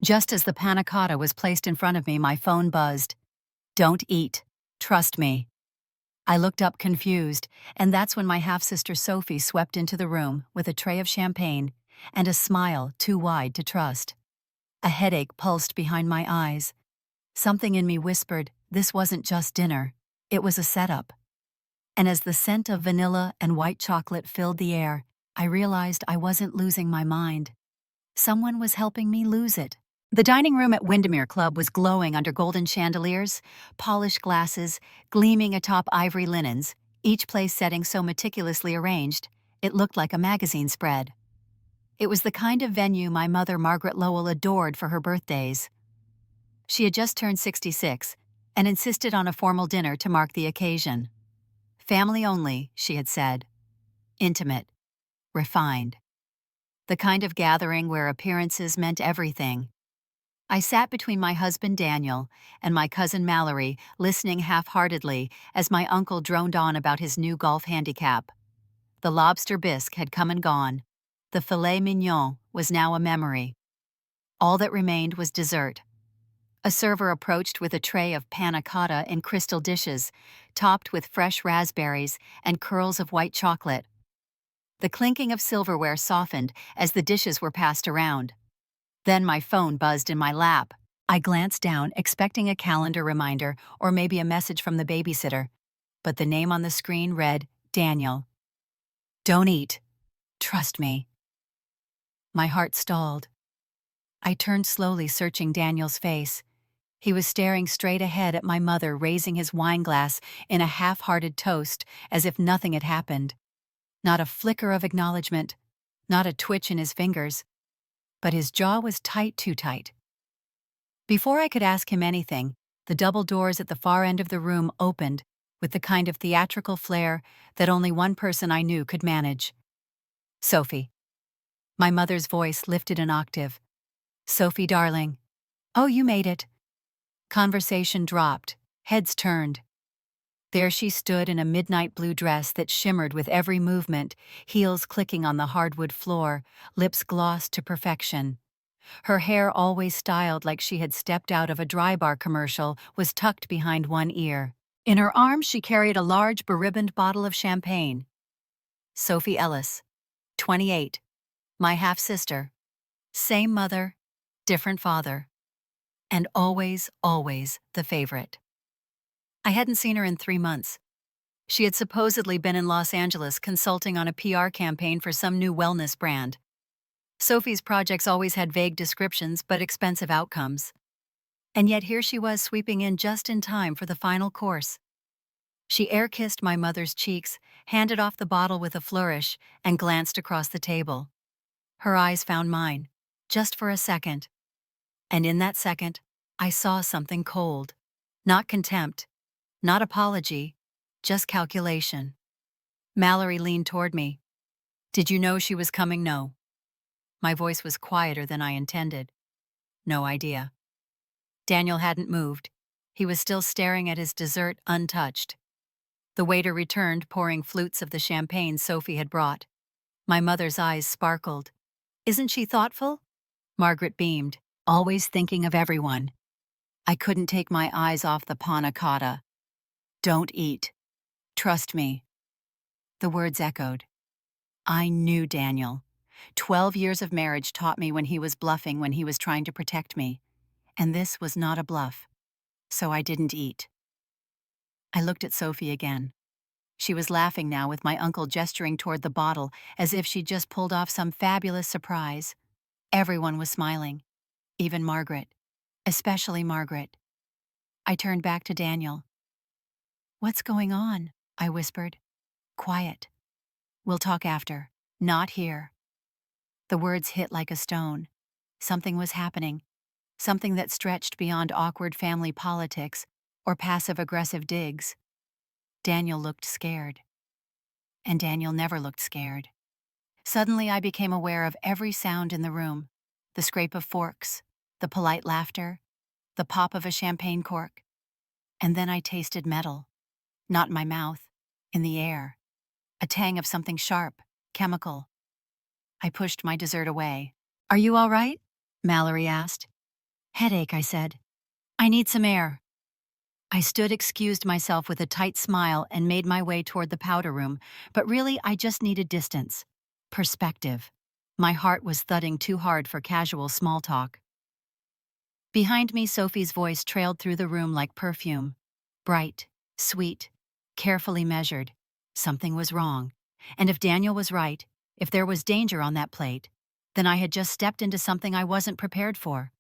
Just as the panna cotta was placed in front of me, my phone buzzed. Don't eat. Trust me. I looked up confused, and that's when my half-sister Sophie swept into the room with a tray of champagne and a smile too wide to trust. A headache pulsed behind my eyes. Something in me whispered, this wasn't just dinner, it was a setup. And as the scent of vanilla and white chocolate filled the air, I realized I wasn't losing my mind. Someone was helping me lose it. The dining room at Windermere Club was glowing under golden chandeliers, polished glasses, gleaming atop ivory linens, each place setting so meticulously arranged, it looked like a magazine spread. It was the kind of venue my mother Margaret Lowell adored for her birthdays. She had just turned 66 and insisted on a formal dinner to mark the occasion. Family only, she had said. Intimate. Refined. The kind of gathering where appearances meant everything. I sat between my husband Daniel and my cousin Mallory, listening half-heartedly as my uncle droned on about his new golf handicap. The lobster bisque had come and gone. The filet mignon was now a memory. All that remained was dessert. A server approached with a tray of panna cotta in crystal dishes, topped with fresh raspberries and curls of white chocolate. The clinking of silverware softened as the dishes were passed around. Then my phone buzzed in my lap. I glanced down, expecting a calendar reminder or maybe a message from the babysitter. But the name on the screen read, Daniel. Don't eat. Trust me. My heart stalled. I turned slowly, searching Daniel's face. He was staring straight ahead at my mother, raising his wineglass in a half-hearted toast as if nothing had happened. Not a flicker of acknowledgement, not a twitch in his fingers. But his jaw was tight, too tight. Before I could ask him anything, the double doors at the far end of the room opened with the kind of theatrical flair that only one person I knew could manage. Sophie. My mother's voice lifted an octave. Sophie, darling. Oh, you made it. Conversation dropped, heads turned. There she stood in a midnight blue dress that shimmered with every movement, heels clicking on the hardwood floor, lips glossed to perfection. Her hair, always styled like she had stepped out of a dry bar commercial, was tucked behind one ear. In her arms she carried a large beribboned bottle of champagne. Sophie Ellis, 28, my half-sister. Same mother, different father. And always, always the favorite. I hadn't seen her in 3 months. She had supposedly been in Los Angeles consulting on a PR campaign for some new wellness brand. Sophie's projects always had vague descriptions but expensive outcomes. And yet here she was, sweeping in just in time for the final course. She air-kissed my mother's cheeks, handed off the bottle with a flourish, and glanced across the table. Her eyes found mine, just for a second. And in that second, I saw something cold. Not contempt, not apology, just calculation. Mallory leaned toward me. Did you know she was coming? No. My voice was quieter than I intended. No idea. Daniel hadn't moved. He was still staring at his dessert untouched. The waiter returned, pouring flutes of the champagne Sophie had brought. My mother's eyes sparkled. Isn't she thoughtful? Margaret beamed, always thinking of everyone. I couldn't take my eyes off the panna cotta. Don't eat. Trust me. The words echoed. I knew Daniel. 12 years of marriage taught me when he was bluffing, when he was trying to protect me. And this was not a bluff. So I didn't eat. I looked at Sophie again. She was laughing now, with my uncle gesturing toward the bottle as if she'd just pulled off some fabulous surprise. Everyone was smiling. Even Margaret. Especially Margaret. I turned back to Daniel. What's going on? I whispered. Quiet. We'll talk after. Not here. The words hit like a stone. Something was happening. Something that stretched beyond awkward family politics or passive-aggressive digs. Daniel looked scared. And Daniel never looked scared. Suddenly I became aware of every sound in the room. The scrape of forks, the polite laughter, the pop of a champagne cork. And then I tasted metal. Not in my mouth, in the air. A tang of something sharp, chemical. I pushed my dessert away. Are you all right? Mallory asked. Headache, I said. I need some air. I stood, excused myself with a tight smile, and made my way toward the powder room, but really I just needed distance. Perspective. My heart was thudding too hard for casual small talk. Behind me, Sophie's voice trailed through the room like perfume. Bright, sweet, carefully measured. Something was wrong. And if Daniel was right, if there was danger on that plate, then I had just stepped into something I wasn't prepared for.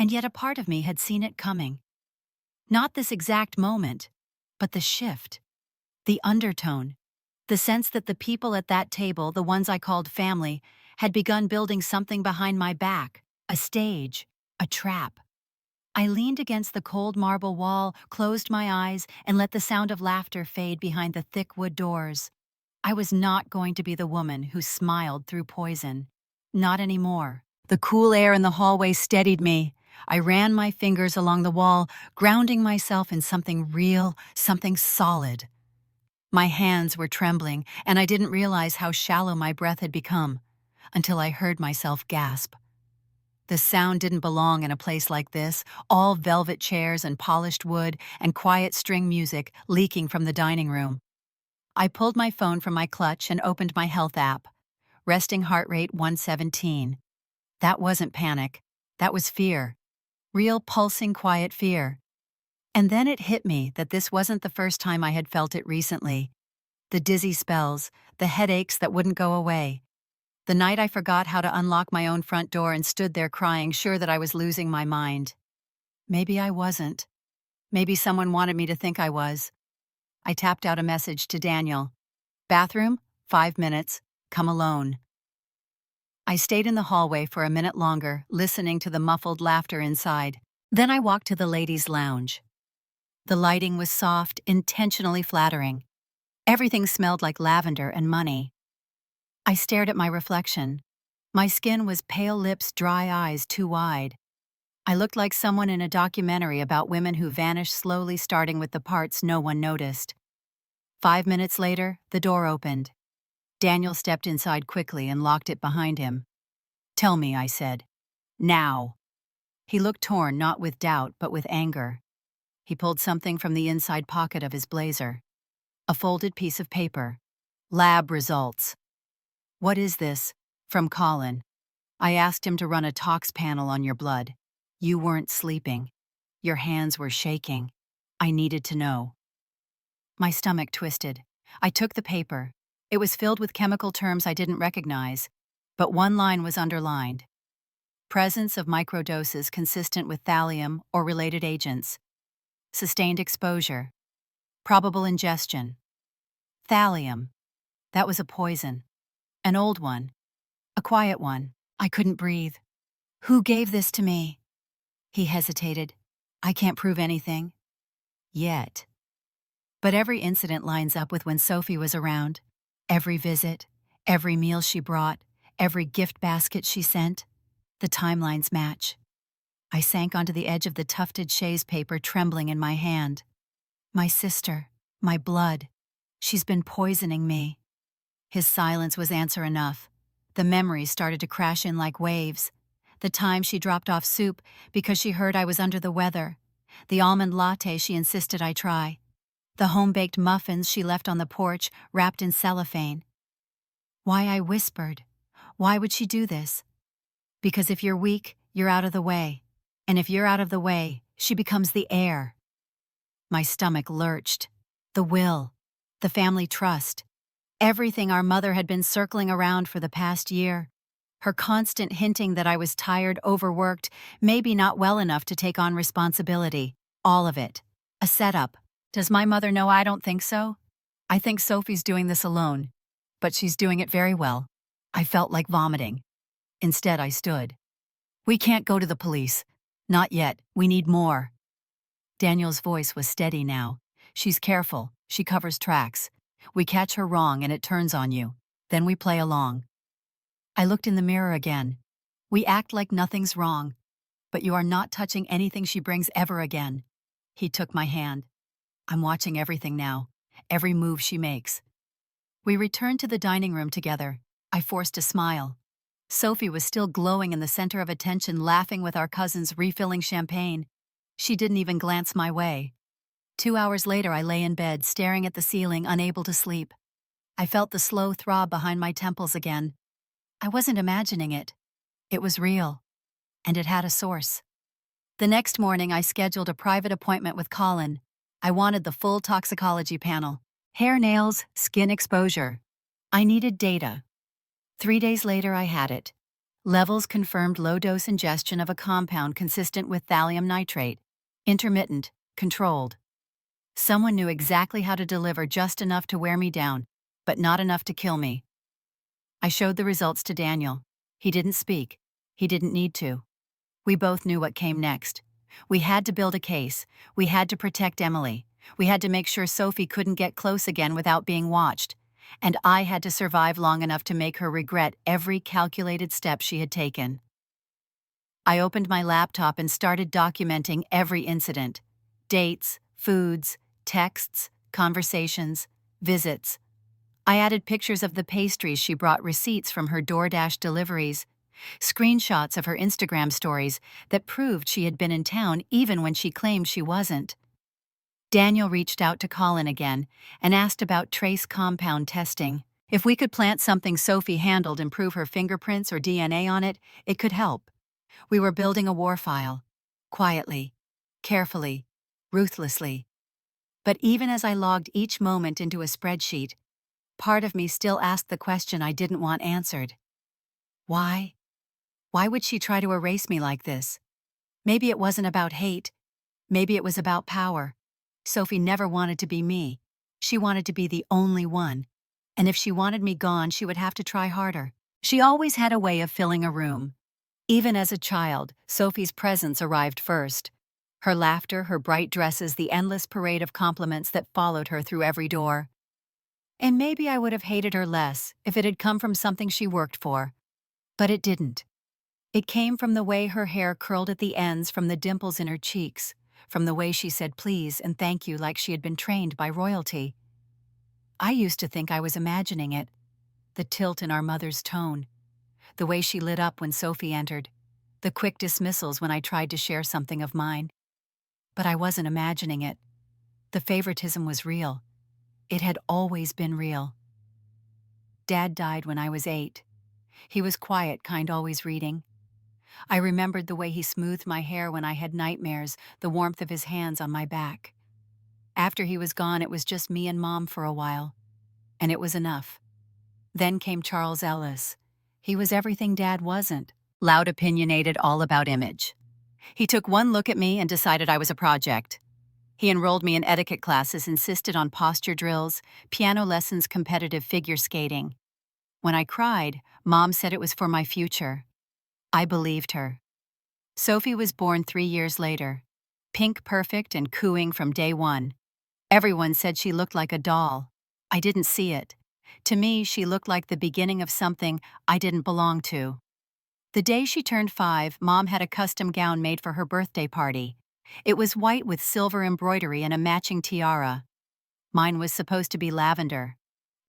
And yet a part of me had seen it coming. Not this exact moment, but the shift, the undertone, the sense that the people at that table, the ones I called family, had begun building something behind my back, a stage, a trap. I leaned against the cold marble wall, closed my eyes, and let the sound of laughter fade behind the thick wood doors. I was not going to be the woman who smiled through poison. Not anymore. The cool air in the hallway steadied me. I ran my fingers along the wall, grounding myself in something real, something solid. My hands were trembling, and I didn't realize how shallow my breath had become, until I heard myself gasp. The sound didn't belong in a place like this, all velvet chairs and polished wood and quiet string music leaking from the dining room. I pulled my phone from my clutch and opened my health app. Resting heart rate 117. That wasn't panic. That was fear. Real pulsing quiet fear. And then it hit me that this wasn't the first time I had felt it recently. The dizzy spells, the headaches that wouldn't go away. The night I forgot how to unlock my own front door and stood there crying, sure that I was losing my mind. Maybe I wasn't. Maybe someone wanted me to think I was. I tapped out a message to Daniel. Bathroom? 5 minutes. Come alone. I stayed in the hallway for a minute longer, listening to the muffled laughter inside. Then I walked to the ladies' lounge. The lighting was soft, intentionally flattering. Everything smelled like lavender and money. I stared at my reflection. My skin was pale lips, dry eyes too wide. I looked like someone in a documentary about women who vanished slowly, starting with the parts no one noticed. 5 minutes later, the door opened. Daniel stepped inside quickly and locked it behind him. Tell me, I said. Now. He looked torn, not with doubt, but with anger. He pulled something from the inside pocket of his blazer. A folded piece of paper. Lab results. What is this? From Colin. I asked him to run a tox panel on your blood. You weren't sleeping. Your hands were shaking. I needed to know. My stomach twisted. I took the paper. It was filled with chemical terms I didn't recognize, but one line was underlined. Presence of microdoses consistent with thallium or related agents. Sustained exposure. Probable ingestion. Thallium. That was a poison. An old one. A quiet one. I couldn't breathe. Who gave this to me? He hesitated. I can't prove anything. Yet. But every incident lines up with when Sophie was around. Every visit, every meal she brought, every gift basket she sent. The timelines match. I sank onto the edge of the tufted chaise paper, trembling in my hand. My sister, my blood. She's been poisoning me. His silence was answer enough. The memories started to crash in like waves. The time she dropped off soup because she heard I was under the weather. The almond latte she insisted I try. The home-baked muffins she left on the porch, wrapped in cellophane. Why I whispered. Why would she do this? Because if you're weak, you're out of the way. And if you're out of the way, she becomes the heir. My stomach lurched. The will. The family trust. Everything our mother had been circling around for the past year. Her constant hinting that I was tired, overworked, maybe not well enough to take on responsibility. All of it. A setup. Does my mother know I don't think so? I think Sophie's doing this alone. But she's doing it very well. I felt like vomiting. Instead, I stood. We can't go to the police. Not yet. We need more. Daniel's voice was steady now. She's careful. She covers tracks. We catch her wrong and it turns on you. Then we play along. I looked in the mirror again. We act like nothing's wrong. But you are not touching anything she brings ever again. He took my hand. I'm watching everything now. Every move she makes. We returned to the dining room together. I forced a smile. Sophie was still glowing in the center of attention, laughing with our cousins, refilling champagne. She didn't even glance my way. 2 hours later, I lay in bed, staring at the ceiling, unable to sleep. I felt the slow throb behind my temples again. I wasn't imagining it. It was real. And it had a source. The next morning, I scheduled a private appointment with Colin. I wanted the full toxicology panel. Hair, nails, skin exposure. I needed data. 3 days later, I had it. Levels confirmed low-dose ingestion of a compound consistent with thallium nitrate. Intermittent, controlled. Someone knew exactly how to deliver just enough to wear me down, but not enough to kill me. I showed the results to Daniel. He didn't speak. He didn't need to. We both knew what came next. We had to build a case. We had to protect Emily. We had to make sure Sophie couldn't get close again without being watched. And I had to survive long enough to make her regret every calculated step she had taken. I opened my laptop and started documenting every incident. Dates, foods, texts, conversations, visits. I added pictures of the pastries she brought, receipts from her DoorDash deliveries, screenshots of her Instagram stories that proved she had been in town even when she claimed she wasn't. Daniel reached out to Colin again and asked about trace compound testing. If we could plant something Sophie handled and prove her fingerprints or DNA on it, it could help. We were building a war file. Quietly, carefully, ruthlessly. But even as I logged each moment into a spreadsheet, part of me still asked the question I didn't want answered. Why? Why would she try to erase me like this? Maybe it wasn't about hate. Maybe it was about power. Sophie never wanted to be me. She wanted to be the only one. And if she wanted me gone, she would have to try harder. She always had a way of filling a room. Even as a child, Sophie's presence arrived first. Her laughter, her bright dresses, the endless parade of compliments that followed her through every door. And maybe I would have hated her less if it had come from something she worked for. But it didn't. It came from the way her hair curled at the ends, from the dimples in her cheeks, from the way she said please and thank you like she had been trained by royalty. I used to think I was imagining it. The tilt in our mother's tone. The way she lit up when Sophie entered. The quick dismissals when I tried to share something of mine. But I wasn't imagining it. The favoritism was real. It had always been real. Dad died when I was 8. He was quiet, kind, always reading. I remembered the way he smoothed my hair when I had nightmares, the warmth of his hands on my back. After he was gone, it was just me and Mom for a while. And it was enough. Then came Charles Ellis. He was everything Dad wasn't. Loud, opinionated, all about image. He took one look at me and decided I was a project. He enrolled me in etiquette classes, insisted on posture drills, piano lessons, competitive figure skating. When I cried, Mom said it was for my future. I believed her. Sophie was born 3 years later, pink perfect and cooing from day one. Everyone said she looked like a doll. I didn't see it. To me, she looked like the beginning of something I didn't belong to. The day she turned 5, Mom had a custom gown made for her birthday party. It was white with silver embroidery and a matching tiara. Mine was supposed to be lavender.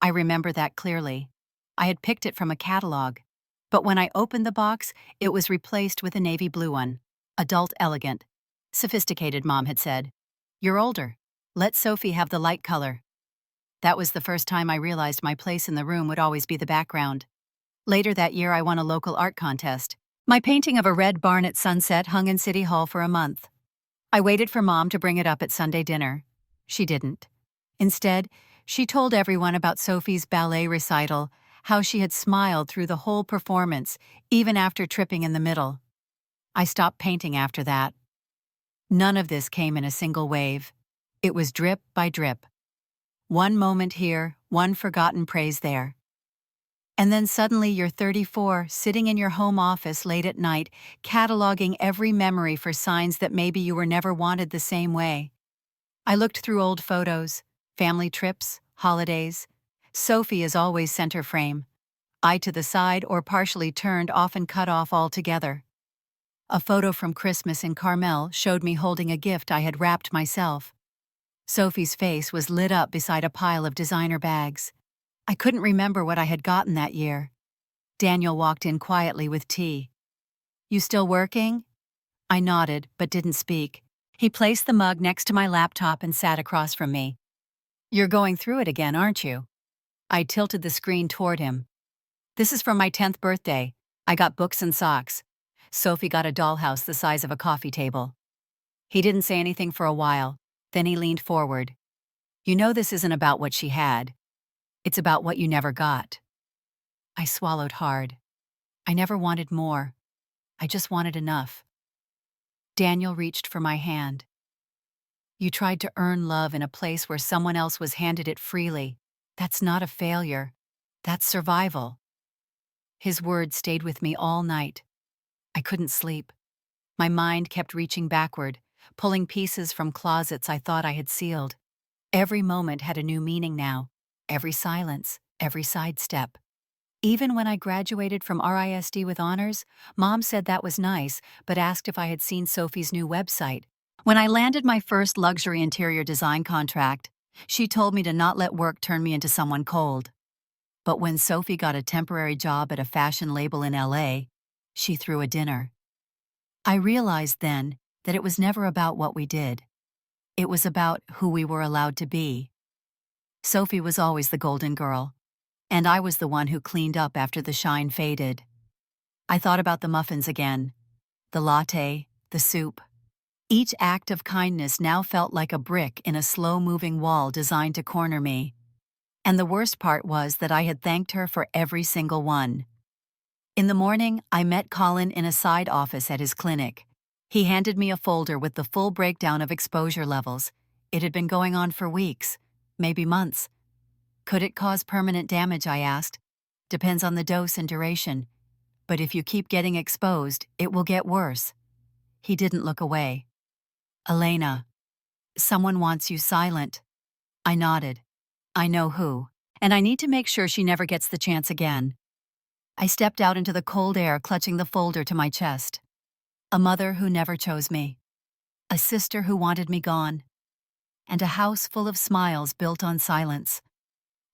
I remember that clearly. I had picked it from a catalog. But when I opened the box, it was replaced with a navy blue one. Adult, elegant. Sophisticated, Mom had said. You're older. Let Sophie have the light color. That was the first time I realized my place in the room would always be the background. Later that year, I won a local art contest. My painting of a red barn at sunset hung in City Hall for a month. I waited for Mom to bring it up at Sunday dinner. She didn't. Instead, she told everyone about Sophie's ballet recital, how she had smiled through the whole performance, even after tripping in the middle. I stopped painting after that. None of this came in a single wave. It was drip by drip. One moment here, one forgotten praise there. And then suddenly you're 34, sitting in your home office late at night, cataloging every memory for signs that maybe you were never wanted the same way. I looked through old photos, family trips, holidays. Sophie is always center frame. I to the side or partially turned, often cut off altogether. A photo from Christmas in Carmel showed me holding a gift I had wrapped myself. Sophie's face was lit up beside a pile of designer bags. I couldn't remember what I had gotten that year. Daniel walked in quietly with tea. "You still working?" I nodded, but didn't speak. He placed the mug next to my laptop and sat across from me. "You're going through it again, aren't you?" I tilted the screen toward him. "This is from my 10th birthday. I got books and socks. Sophie got a dollhouse the size of a coffee table." He didn't say anything for a while. Then he leaned forward. "You know this isn't about what she had. It's about what you never got." I swallowed hard. I never wanted more. I just wanted enough. Daniel reached for my hand. "You tried to earn love in a place where someone else was handed it freely. That's not a failure. That's survival." His words stayed with me all night. I couldn't sleep. My mind kept reaching backward, pulling pieces from closets I thought I had sealed. Every moment had a new meaning now. Every silence, every sidestep. Even when I graduated from RISD with honors, Mom said that was nice, but asked if I had seen Sophie's new website. When I landed my first luxury interior design contract, she told me to not let work turn me into someone cold. But when Sophie got a temporary job at a fashion label in LA, she threw a dinner. I realized then that it was never about what we did. It was about who we were allowed to be. Sophie was always the golden girl, and I was the one who cleaned up after the shine faded. I thought about the muffins again, the latte, the soup. Each act of kindness now felt like a brick in a slow-moving wall designed to corner me. And the worst part was that I had thanked her for every single one. In the morning, I met Colin in a side office at his clinic. He handed me a folder with the full breakdown of exposure levels. It had been going on for weeks, maybe months. "Could it cause permanent damage?" I asked. "Depends on the dose and duration. But if you keep getting exposed, it will get worse." He didn't look away. "Elena, someone wants you silent." I nodded. "I know who. And I need to make sure she never gets the chance again." I stepped out into the cold air, clutching the folder to my chest. A mother who never chose me. A sister who wanted me gone. And a house full of smiles built on silence.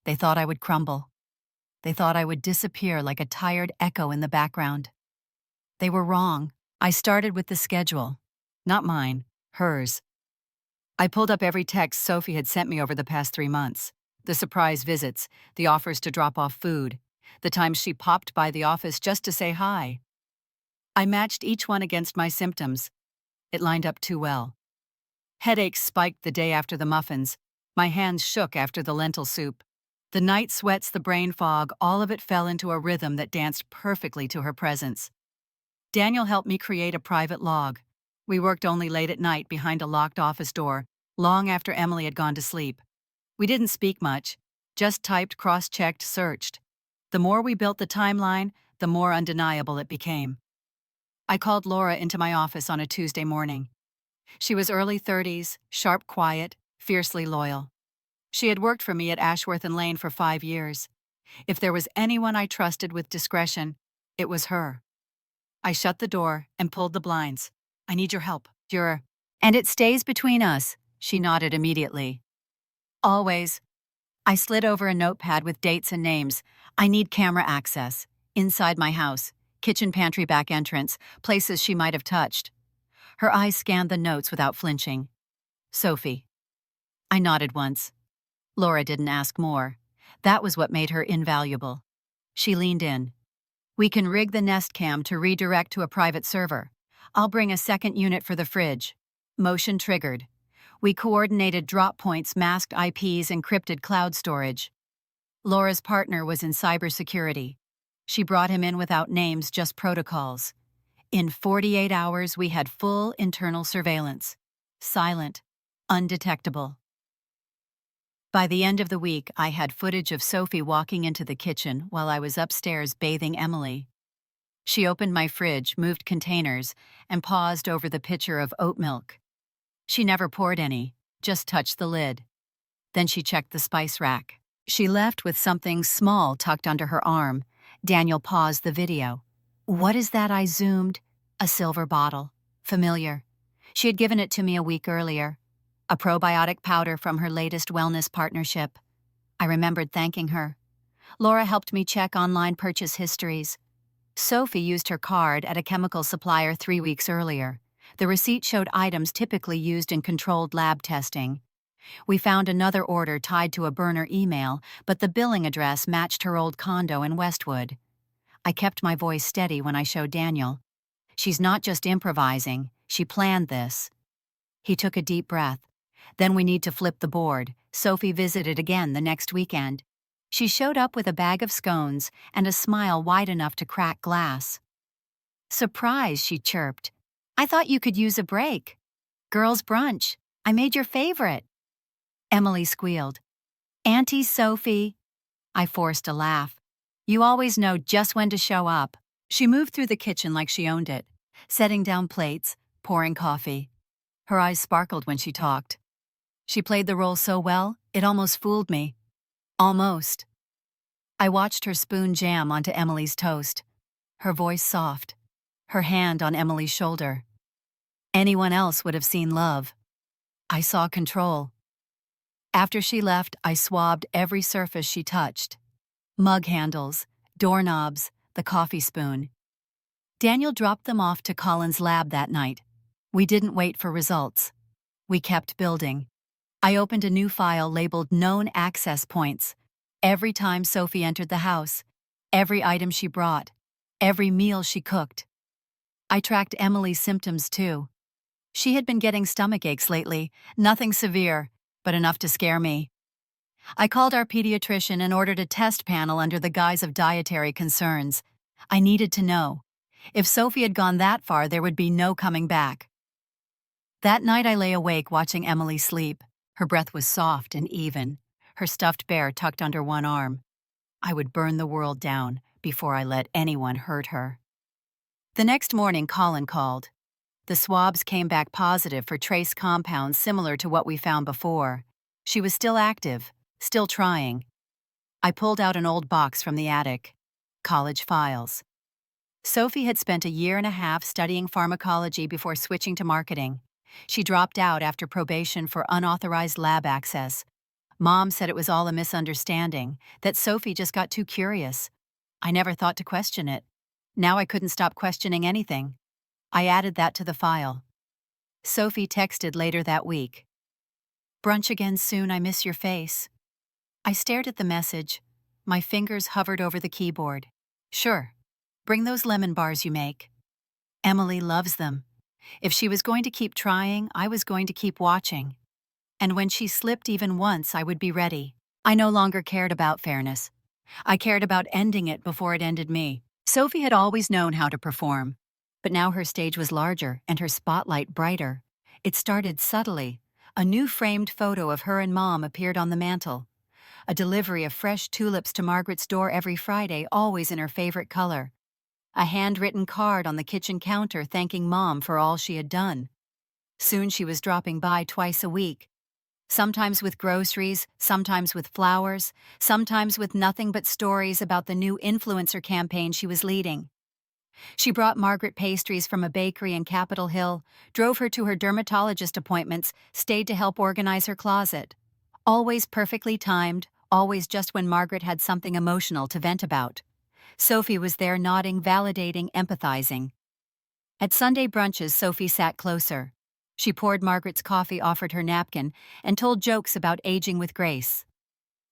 They thought I would crumble. They thought I would disappear like a tired echo in the background. They were wrong. I started with the schedule. Not mine, hers. I pulled up every text Sophie had sent me over the past 3 months. The surprise visits, the offers to drop off food, the times she popped by the office just to say hi. I matched each one against my symptoms. It lined up too well. Headaches spiked the day after the muffins. My hands shook after the lentil soup. The night sweats, the brain fog, all of it fell into a rhythm that danced perfectly to her presence. Daniel helped me create a private log. We worked only late at night behind a locked office door, long after Emily had gone to sleep. We didn't speak much, just typed, cross-checked, searched. The more we built the timeline, the more undeniable it became. I called Laura into my office on a Tuesday morning. She was early 30s, sharp, quiet, fiercely loyal. She had worked for me at Ashworth and Lane for 5 years. If there was anyone I trusted with discretion, it was her. I shut the door and pulled the blinds. "I need your help. And it stays between us," she nodded immediately. "Always." I slid over a notepad with dates and names. "I need camera access. Inside my house, kitchen pantry back entrance, places she might have touched." Her eyes scanned the notes without flinching. "Sophie." I nodded once. Laura didn't ask more. That was what made her invaluable. She leaned in. "We can rig the Nest Cam to redirect to a private server. I'll bring a second unit for the fridge." Motion triggered. We coordinated drop points, masked IPs, encrypted cloud storage. Laura's partner was in cybersecurity. She brought him in without names, just protocols. In 48 hours, we had full internal surveillance. Silent, undetectable. By the end of the week, I had footage of Sophie walking into the kitchen while I was upstairs bathing Emily. She opened my fridge, moved containers, and paused over the pitcher of oat milk. She never poured any, just touched the lid. Then she checked the spice rack. She left with something small tucked under her arm. Daniel paused the video. "What is that?" I zoomed. A silver bottle. Familiar. She had given it to me a week earlier. A probiotic powder from her latest wellness partnership. I remembered thanking her. Laura helped me check online purchase histories. Sophie used her card at a chemical supplier 3 weeks earlier. The receipt showed items typically used in controlled lab testing. We found another order tied to a burner email, but the billing address matched her old condo in Westwood. I kept my voice steady when I showed Daniel. She's not just improvising, she planned this. He took a deep breath. Then we need to flip the board. Sophie visited again the next weekend. She showed up with a bag of scones and a smile wide enough to crack glass. "Surprise," she chirped. "I thought you could use a break. Girls' brunch. I made your favorite." Emily squealed. "Auntie Sophie." I forced a laugh. "You always know just when to show up." She moved through the kitchen like she owned it, setting down plates, pouring coffee. Her eyes sparkled when she talked. She played the role so well, it almost fooled me. Almost. I watched her spoon jam onto Emily's toast, her voice soft, her hand on Emily's shoulder. Anyone else would have seen love. I saw control. After she left, I swabbed every surface she touched. Mug handles, doorknobs, the coffee spoon. Daniel dropped them off to Colin's lab that night. We didn't wait for results. We kept building. I opened a new file labeled Known Access Points. Every time Sophie entered the house, every item she brought, every meal she cooked. I tracked Emily's symptoms too. She had been getting stomach aches lately, nothing severe, but enough to scare me. I called our pediatrician and ordered a test panel under the guise of dietary concerns. I needed to know. If Sophie had gone that far, there would be no coming back. That night I lay awake watching Emily sleep. Her breath was soft and even, her stuffed bear tucked under one arm. I would burn the world down before I let anyone hurt her. The next morning, Colin called. The swabs came back positive for trace compounds similar to what we found before. She was still active, still trying. I pulled out an old box from the attic. College files. Sophie had spent a year and a half studying pharmacology before switching to marketing. She dropped out after probation for unauthorized lab access. Mom said it was all a misunderstanding, that Sophie just got too curious. I never thought to question it. Now I couldn't stop questioning anything. I added that to the file. Sophie texted later that week. "Brunch again soon, I miss your face." I stared at the message. My fingers hovered over the keyboard. "Sure. Bring those lemon bars you make. Emily loves them. If she was going to keep trying, I was going to keep watching. And when she slipped even once, I would be ready." I no longer cared about fairness. I cared about ending it before it ended me. Sophie had always known how to perform, but now her stage was larger and her spotlight brighter. It started subtly. A new framed photo of her and Mom appeared on the mantel. A delivery of fresh tulips to Margaret's door every Friday, always in her favorite color. A handwritten card on the kitchen counter thanking Mom for all she had done. Soon she was dropping by twice a week. Sometimes with groceries, sometimes with flowers, sometimes with nothing but stories about the new influencer campaign she was leading. She brought Margaret pastries from a bakery in Capitol Hill, drove her to her dermatologist appointments, stayed to help organize her closet. Always perfectly timed, always just when Margaret had something emotional to vent about. Sophie was there nodding, validating, empathizing. At Sunday brunches, Sophie sat closer. She poured Margaret's coffee, offered her napkin, and told jokes about aging with grace.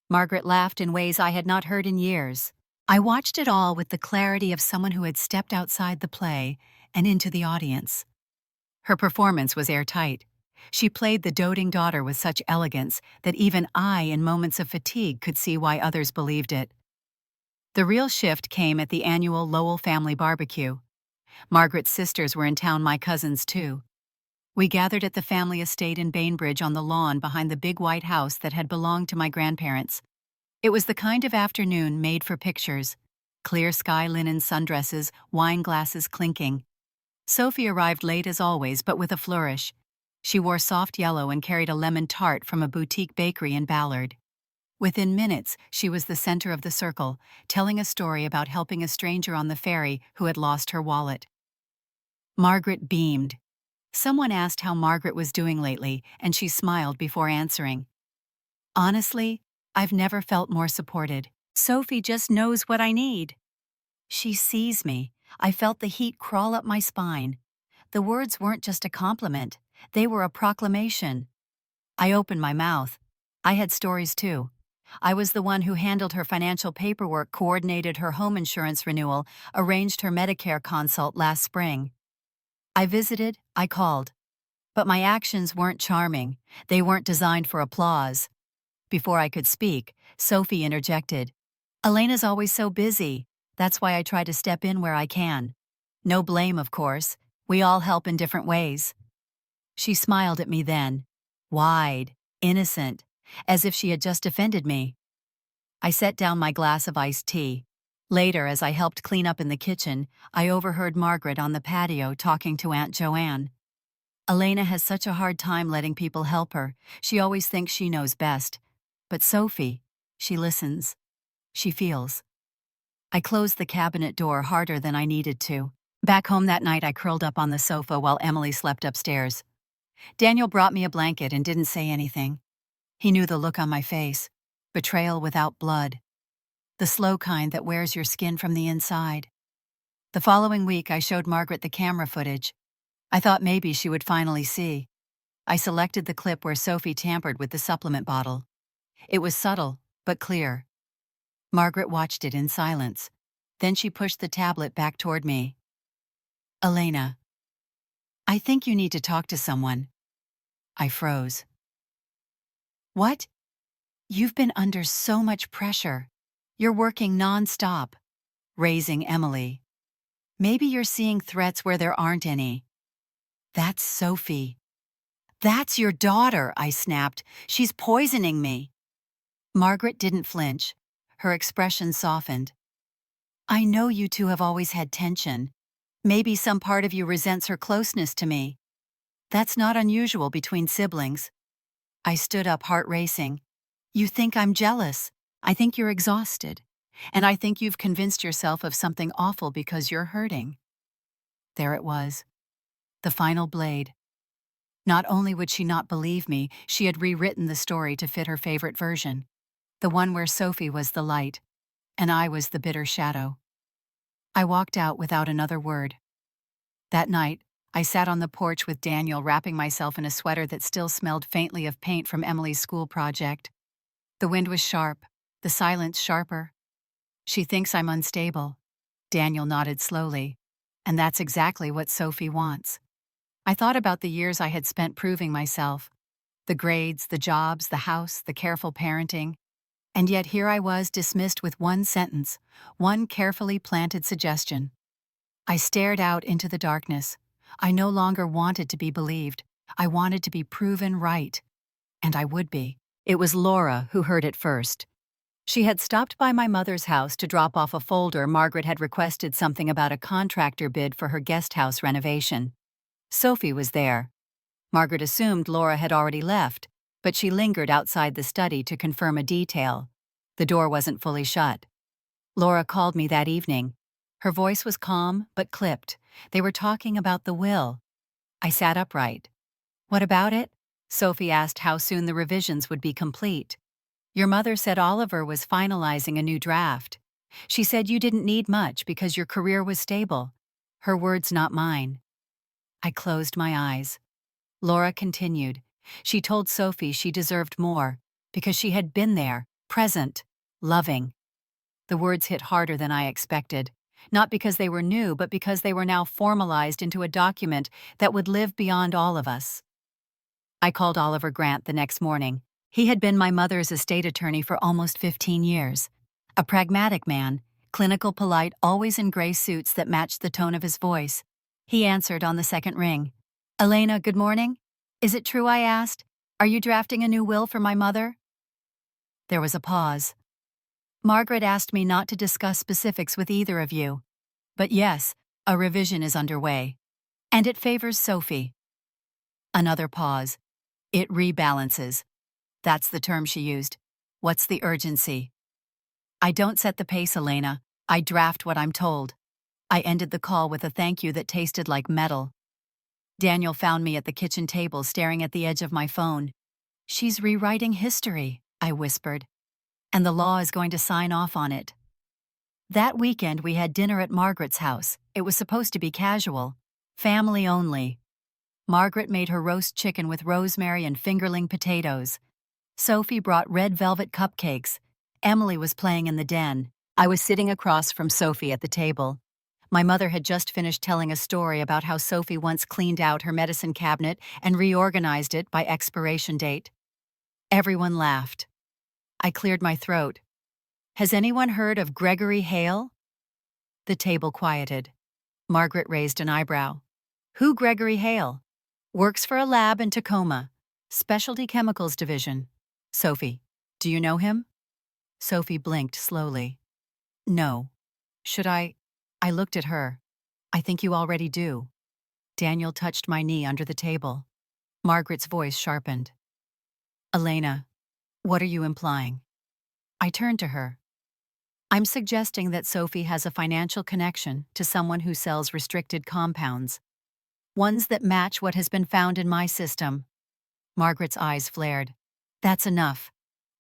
Margaret laughed in ways I had not heard in years. I watched it all with the clarity of someone who had stepped outside the play and into the audience. Her performance was airtight. She played the doting daughter with such elegance that even I, in moments of fatigue, could see why others believed it. The real shift came at the annual Lowell family barbecue. Margaret's sisters were in town, my cousins too. We gathered at the family estate in Bainbridge on the lawn behind the big white house that had belonged to my grandparents. It was the kind of afternoon made for pictures. Clear sky linen sundresses, wine glasses clinking. Sophie arrived late as always, but with a flourish. She wore soft yellow and carried a lemon tart from a boutique bakery in Ballard. Within minutes, she was the center of the circle, telling a story about helping a stranger on the ferry who had lost her wallet. Margaret beamed. Someone asked how Margaret was doing lately, and she smiled before answering. "Honestly, I've never felt more supported. Sophie just knows what I need. She sees me. I felt the heat crawl up my spine. The words weren't just a compliment, they were a proclamation. I opened my mouth. I had stories too. I was the one who handled her financial paperwork, coordinated her home insurance renewal, arranged her Medicare consult last spring. I visited, I called. But my actions weren't charming. They weren't designed for applause. Before I could speak, Sophie interjected. Elena's always so busy. That's why I try to step in where I can. No blame, of course. We all help in different ways. She smiled at me then, wide, innocent, as if she had just offended me. I set down my glass of iced tea. Later, as I helped clean up in the kitchen, I overheard Margaret on the patio talking to Aunt Joanne. Elena has such a hard time letting people help her. She always thinks she knows best. But Sophie, she listens. She feels. I closed the cabinet door harder than I needed to. Back home that night, I curled up on the sofa while Emily slept upstairs. Daniel brought me a blanket and didn't say anything. He knew the look on my face. Betrayal without blood. The slow kind that wears your skin from the inside. The following week, I showed Margaret the camera footage. I thought maybe she would finally see. I selected the clip where Sophie tampered with the supplement bottle. It was subtle, but clear. Margaret watched it in silence. Then she pushed the tablet back toward me. Elena, I think you need to talk to someone. I froze. What? You've been under so much pressure. You're working non-stop, raising Emily. Maybe you're seeing threats where there aren't any. That's Sophie. That's your daughter, I snapped. She's poisoning me. Margaret didn't flinch. Her expression softened. I know you two have always had tension. Maybe some part of you resents her closeness to me. That's not unusual between siblings. I stood up, heart racing. You think I'm jealous. I think you're exhausted. And I think you've convinced yourself of something awful because you're hurting. There it was. The final blade. Not only would she not believe me, she had rewritten the story to fit her favorite version. The one where Sophie was the light, and I was the bitter shadow. I walked out without another word. That night, I sat on the porch with Daniel, wrapping myself in a sweater that still smelled faintly of paint from Emily's school project. The wind was sharp, the silence sharper. She thinks I'm unstable. Daniel nodded slowly. And that's exactly what Sophie wants. I thought about the years I had spent proving myself. The grades, the jobs, the house, the careful parenting. And yet here I was dismissed with one sentence, one carefully planted suggestion. I stared out into the darkness. I no longer wanted to be believed. I wanted to be proven right. And I would be. It was Laura who heard it first. She had stopped by my mother's house to drop off a folder. Margaret had requested something about a contractor bid for her guest house renovation. Sophie was there. Margaret assumed Laura had already left, but she lingered outside the study to confirm a detail. The door wasn't fully shut. Laura called me that evening. Her voice was calm but clipped. They were talking about the will. I sat upright. What about it? Sophie asked how soon the revisions would be complete. Your mother said Oliver was finalizing a new draft. She said you didn't need much because your career was stable. Her words, not mine. I closed my eyes. Laura continued. She told Sophie she deserved more because she had been there, present, loving. The words hit harder than I expected, not because they were new, but because they were now formalized into a document that would live beyond all of us. I called Oliver Grant the next morning. He had been my mother's estate attorney for almost 15 years. A pragmatic man, clinical, polite, always in gray suits that matched the tone of his voice. He answered on the second ring. Elena, good morning. Is it true, I asked? Are you drafting a new will for my mother? There was a pause. Margaret asked me not to discuss specifics with either of you. But yes, a revision is underway. And it favors Sophie. Another pause. It rebalances. That's the term she used. What's the urgency? I don't set the pace, Elena. I draft what I'm told. I ended the call with a thank you that tasted like metal. Daniel found me at the kitchen table staring at the edge of my phone. She's rewriting history, I whispered. and the law is going to sign off on it. That weekend we had dinner at Margaret's house. It was supposed to be casual, family only. Margaret made her roast chicken with rosemary and fingerling potatoes. Sophie brought red velvet cupcakes. Emily was playing in the den. I was sitting across from Sophie at the table. My mother had just finished telling a story about how Sophie once cleaned out her medicine cabinet and reorganized it by expiration date. Everyone laughed. I cleared my throat. Has anyone heard of Gregory Hale? The table quieted. Margaret raised an eyebrow. Who Gregory Hale? Works for a lab in Tacoma. Specialty Chemicals Division. Sophie, do you know him? Sophie blinked slowly. No. Should I? I looked at her. I think you already do. Daniel touched my knee under the table. Margaret's voice sharpened. Elena, what are you implying? I turned to her. I'm suggesting that Sophie has a financial connection to someone who sells restricted compounds. Ones that match what has been found in my system. Margaret's eyes flared. That's enough.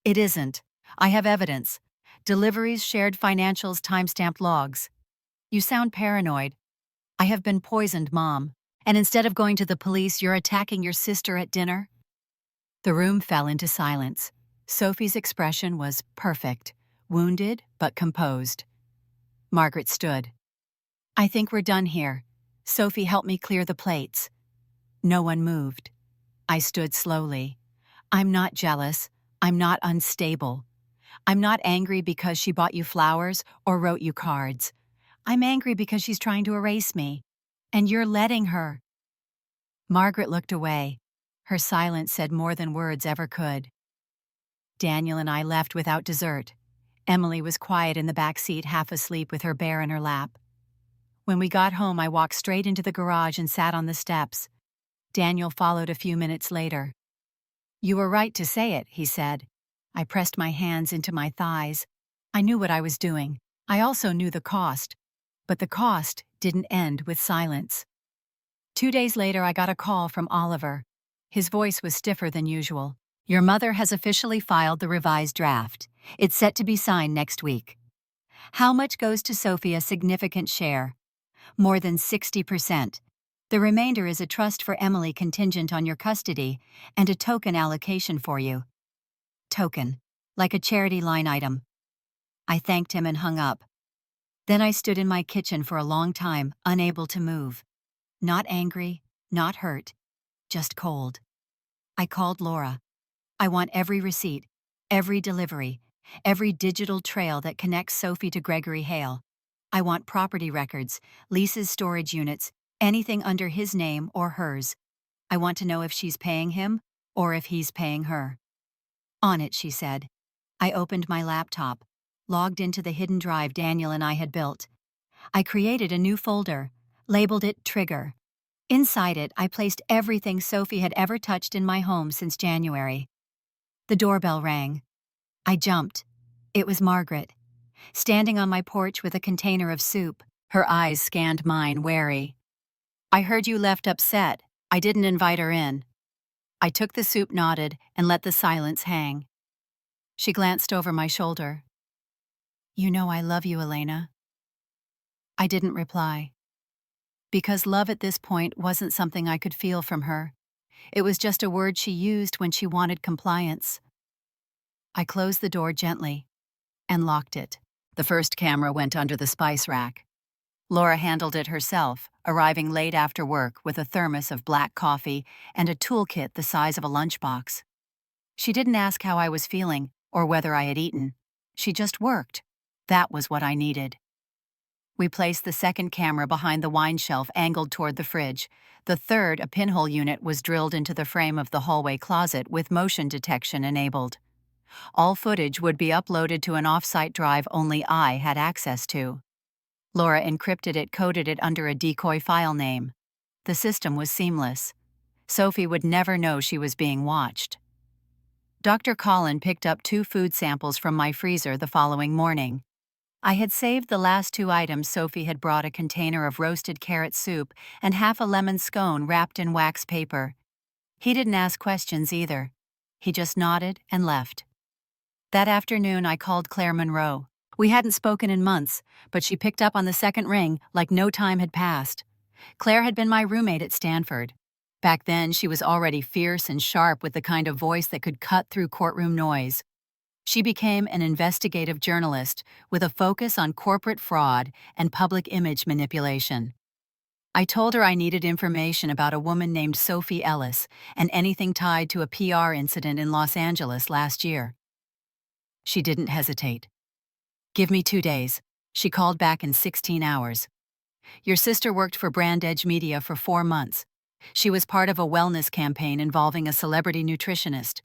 It isn't. I have evidence. Deliveries, shared financials, timestamped logs. You sound paranoid. I have been poisoned, Mom. And instead of going to the police, you're attacking your sister at dinner? The room fell into silence. Sophie's expression was perfect, wounded but composed. Margaret stood. I think we're done here. Sophie helped me clear the plates. No one moved. I stood slowly. I'm not jealous. I'm not unstable. I'm not angry because she bought you flowers or wrote you cards. I'm angry because she's trying to erase me. And you're letting her. Margaret looked away. Her silence said more than words ever could. Daniel and I left without dessert. Emily was quiet in the back seat, half asleep with her bear in her lap. When we got home, I walked straight into the garage and sat on the steps. Daniel followed a few minutes later. You were right to say it, he said. I pressed my hands into my thighs. I knew what I was doing. I also knew the cost. But the cost didn't end with silence. 2 days later, I got a call from Oliver. His voice was stiffer than usual. Your mother has officially filed the revised draft. It's set to be signed next week. How much goes to Sophie? A significant share. More than 60%. The remainder is a trust for Emily contingent on your custody and a token allocation for you. Token. Like a charity line item. I thanked him and hung up. Then I stood in my kitchen for a long time, unable to move. Not angry, not hurt, just cold. I called Laura. I want every receipt, every delivery, every digital trail that connects Sophie to Gregory Hale. I want property records, leases, storage units, anything under his name or hers. I want to know if she's paying him or if he's paying her. On it, she said. I opened my laptop, logged into the hidden drive Daniel and I had built. I created a new folder, labeled it Trigger. Inside it, I placed everything Sophie had ever touched in my home since January. The doorbell rang. I jumped. It was Margaret, standing on my porch with a container of soup. Her eyes scanned mine, wary. I heard you left upset. I didn't invite her in. I took the soup, nodded, and let the silence hang. She glanced over my shoulder. You know I love you, Elena. I didn't reply. Because love at this point wasn't something I could feel from her. It was just a word she used when she wanted compliance. I closed the door gently and locked it. The first camera went under the spice rack. Laura handled it herself, arriving late after work with a thermos of black coffee and a toolkit the size of a lunchbox. She didn't ask how I was feeling or whether I had eaten. She just worked. That was what I needed. We placed the second camera behind the wine shelf angled toward the fridge. The third, a pinhole unit, was drilled into the frame of the hallway closet with motion detection enabled. All footage would be uploaded to an off-site drive only I had access to. Laura encrypted it, coded it under a decoy file name. The system was seamless. Sophie would never know she was being watched. Dr. Collin picked up 2 food samples from my freezer the following morning. I had saved the last 2 items. Sophie had brought a container of roasted carrot soup and half a lemon scone wrapped in wax paper. He didn't ask questions either. He just nodded and left. That afternoon, I called Claire Monroe. We hadn't spoken in months, but she picked up on the second ring like no time had passed. Claire had been my roommate at Stanford. Back then, she was already fierce and sharp with the kind of voice that could cut through courtroom noise. She became an investigative journalist with a focus on corporate fraud and public image manipulation. I told her I needed information about a woman named Sophie Ellis and anything tied to a PR incident in Los Angeles last year. She didn't hesitate. "Give me 2 days." She called back in 16 hours. "Your sister worked for Brand Edge Media for 4 months. She was part of a wellness campaign involving a celebrity nutritionist.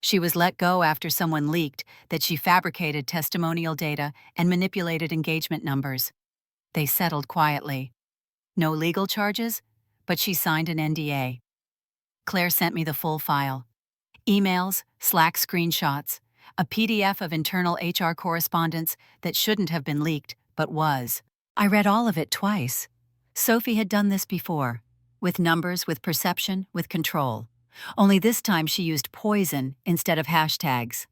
She was let go after someone leaked that she fabricated testimonial data and manipulated engagement numbers. They settled quietly. No legal charges, but she signed an NDA. Claire sent me the full file. Emails, Slack screenshots, a PDF of internal HR correspondence that shouldn't have been leaked, but was. I read all of it twice. Sophie had done this before, with numbers, with perception, with control. Only this time she used poison instead of hashtags.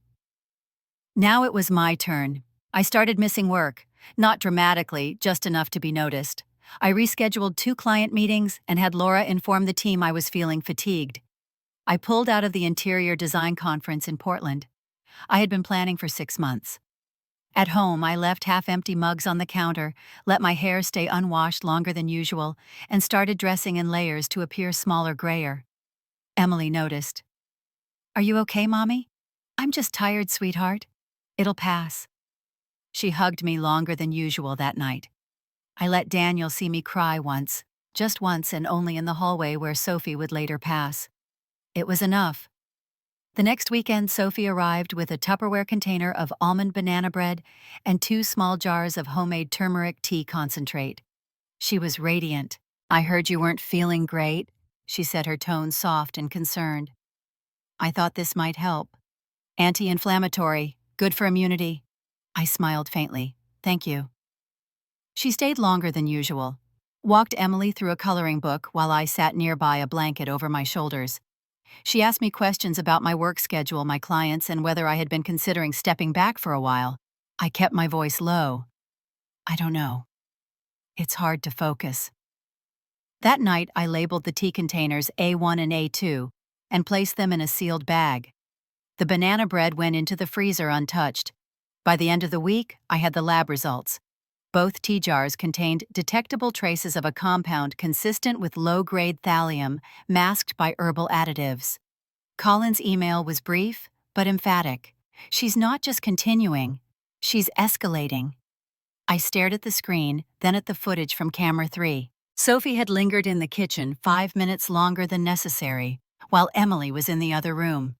Now it was my turn. I started missing work, not dramatically, just enough to be noticed. I rescheduled 2 client meetings and had Laura inform the team I was feeling fatigued. I pulled out of the interior design conference in Portland. I had been planning for 6 months. At home, I left half-empty mugs on the counter, let my hair stay unwashed longer than usual, and started dressing in layers to appear smaller, grayer. Emily noticed. "Are you okay, Mommy?" "I'm just tired, sweetheart. It'll pass." She hugged me longer than usual that night. I let Daniel see me cry once, just once, and only in the hallway where Sophie would later pass. It was enough. The next weekend, Sophie arrived with a Tupperware container of almond banana bread and 2 small jars of homemade turmeric tea concentrate. She was radiant. "I heard you weren't feeling great," she said, her tone soft and concerned. "I thought this might help. Anti-inflammatory, good for immunity." I smiled faintly. "Thank you." She stayed longer than usual, walked Emily through a coloring book while I sat nearby, a blanket over my shoulders. She asked me questions about my work schedule, my clients, and whether I had been considering stepping back for a while. I kept my voice low. "I don't know. It's hard to focus." That night, I labeled the tea containers A1 and A2 and placed them in a sealed bag. The banana bread went into the freezer untouched. By the end of the week, I had the lab results. Both tea jars contained detectable traces of a compound consistent with low-grade thallium masked by herbal additives. Colin's email was brief but emphatic. "She's not just continuing, she's escalating." I stared at the screen, then at the footage from camera 3. Sophie had lingered in the kitchen 5 minutes longer than necessary, while Emily was in the other room.